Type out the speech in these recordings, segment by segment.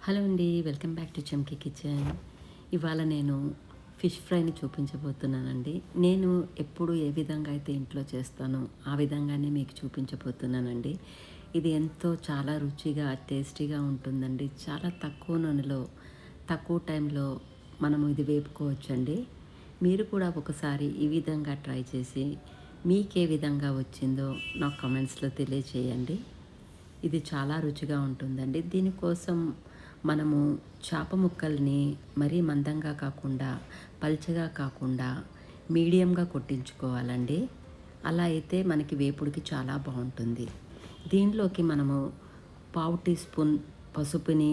Hello అండి. Welcome back to Chamki kitchen. ఇవాళ నేను ఫిష్ ఫ్రైని చూపించబోతున్నానండి. నేను ఎప్పుడు ఏ విధంగా అయితే ఇంట్లో చేస్తానో ఆ విధంగానే మీకు చూపించబోతున్నానండి. ఇది ఎంతో చాలా రుచిగా, టేస్టీగా ఉంటుందండి. చాలా తక్కువ నూనెలో, తక్కువ టైంలో మనము ఇది వేపుకోవచ్చండి. మీరు కూడా ఒకసారి ఈ విధంగా ట్రై చేసి మీకే విధంగా వచ్చిందో నాకు కామెంట్స్లో తెలియచేయండి. ఇది చాలా రుచిగా ఉంటుందండి. దీనికోసం మనము చేప ముక్కల్ని మరీ మందంగా కాకుండా, పల్చగా కాకుండా మీడియంగా కొట్టించుకోవాలండి. అలా అయితే మనకి వేపుడికి చాలా బాగుంటుంది. దీనిలోకి మనము పావు టీ స్పూన్ పసుపుని,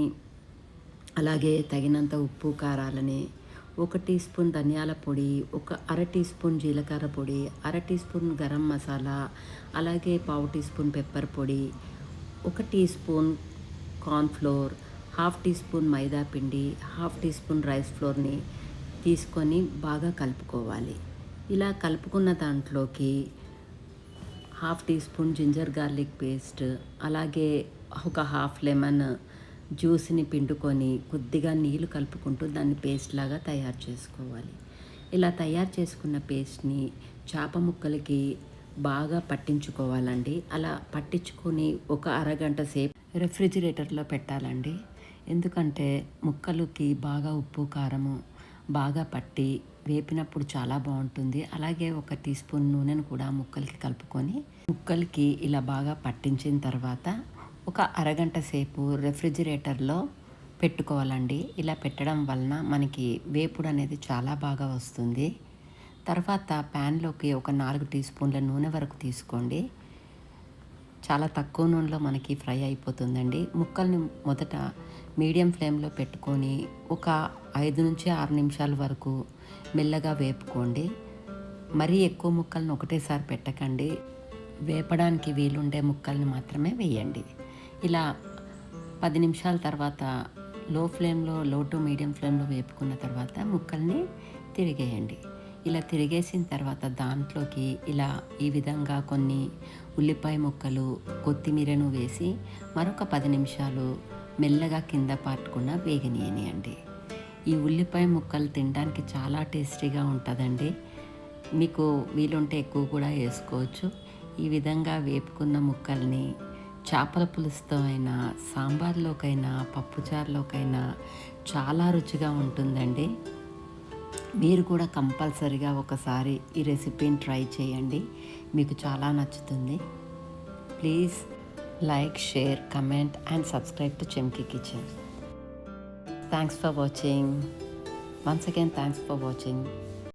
అలాగే తగినంత ఉప్పు కారాలని, 1 టీ స్పూన్ ధనియాల పొడి, ఒక అర టీ స్పూన్ జీలకర్ర పొడి, అర టీ స్పూన్ గరం మసాలా, అలాగే పావు టీ స్పూన్ పెప్పర్ పొడి, 1 teaspoon cornflour, half teaspoon maida పిండి, హాఫ్ టీ స్పూన్ రైస్ ఫ్లోర్‌ని తీసుకొని బాగా కలుపుకోవాలి. ఇలా కలుపుకున్న దాంట్లోకి half teaspoon ginger garlic paste, అలాగే ఒక హాఫ్ లెమన్ జ్యూస్‌ని పిండుకొని కొద్దిగా నీళ్లు కలుపుకుంటూ దాన్ని పేస్ట్ లాగా తయారు చేసుకోవాలి. ఇలా తయారు చేసుకున్న పేస్ట్‌ని చేప ముక్కలకి బాగా పట్టించుకోవాలండి. అలా పట్టించుకొని ఒక అరగంట సేపు రెఫ్రిజిరేటర్లో పెట్టాలండి. ఎందుకంటే ముక్కలకి బాగా ఉప్పు కారము బాగా పట్టి వేపినప్పుడు చాలా బాగుంటుంది. అలాగే 1 టీ స్పూన్ నూనెను కూడా ముక్కలకి కలుపుకొని ముక్కలకి ఇలా బాగా పట్టించిన తర్వాత ఒక అరగంట సేపు రెఫ్రిజిరేటర్లో పెట్టుకోవాలండి. ఇలా పెట్టడం వలన మనకి వేపుడు అనేది చాలా బాగా వస్తుంది. తర్వాత ప్యాన్లోకి ఒక 4 టీ స్పూన్ల నూనె వరకు తీసుకోండి. చాలా తక్కువ నూనెలో మనకి ఫ్రై అయిపోతుందండి. ముక్కల్ని మొదట మీడియం ఫ్లేమ్లో పెట్టుకొని ఒక 5-6 నిమిషాల వరకు మెల్లగా వేపుకోండి. మరీ ఎక్కువ ముక్కలను ఒకటేసారి పెట్టకండి. వేపడానికి వీలుండే ముక్కల్ని మాత్రమే వేయండి. ఇలా 10 నిమిషాల తర్వాత లో టు మీడియం ఫ్లేమ్లో వేపుకున్న తర్వాత ముక్కల్ని తిరిగేయండి. ఇలా తిరిగేసిన తర్వాత దాంట్లోకి ఇలా ఈ విధంగా కొన్ని ఉల్లిపాయ ముక్కలు, కొత్తిమీరను వేసి మరొక 10 నిమిషాలు మెల్లగా కింద పాటకుండా వేగనీయనియండి. ఈ ఉల్లిపాయ ముక్కలు తినడానికి చాలా టేస్టీగా ఉంటుందండి. మీకు వీలుంటే ఎక్కువ కూడా వేసుకోవచ్చు. ఈ విధంగా వేపుకున్న ముక్కల్ని చేపల పులుసుతో అయినా, సాంబార్లోకైనా, పప్పుచారులోకైనా చాలా రుచిగా ఉంటుందండి. మీరు కూడా కంపల్సరిగా ఒకసారి ఈ రెసిపీని ట్రై చేయండి. మీకు చాలా నచ్చుతుంది. Please like, share, comment and subscribe to Chamki kitchen. Thanks for watching. Once again, thanks for watching.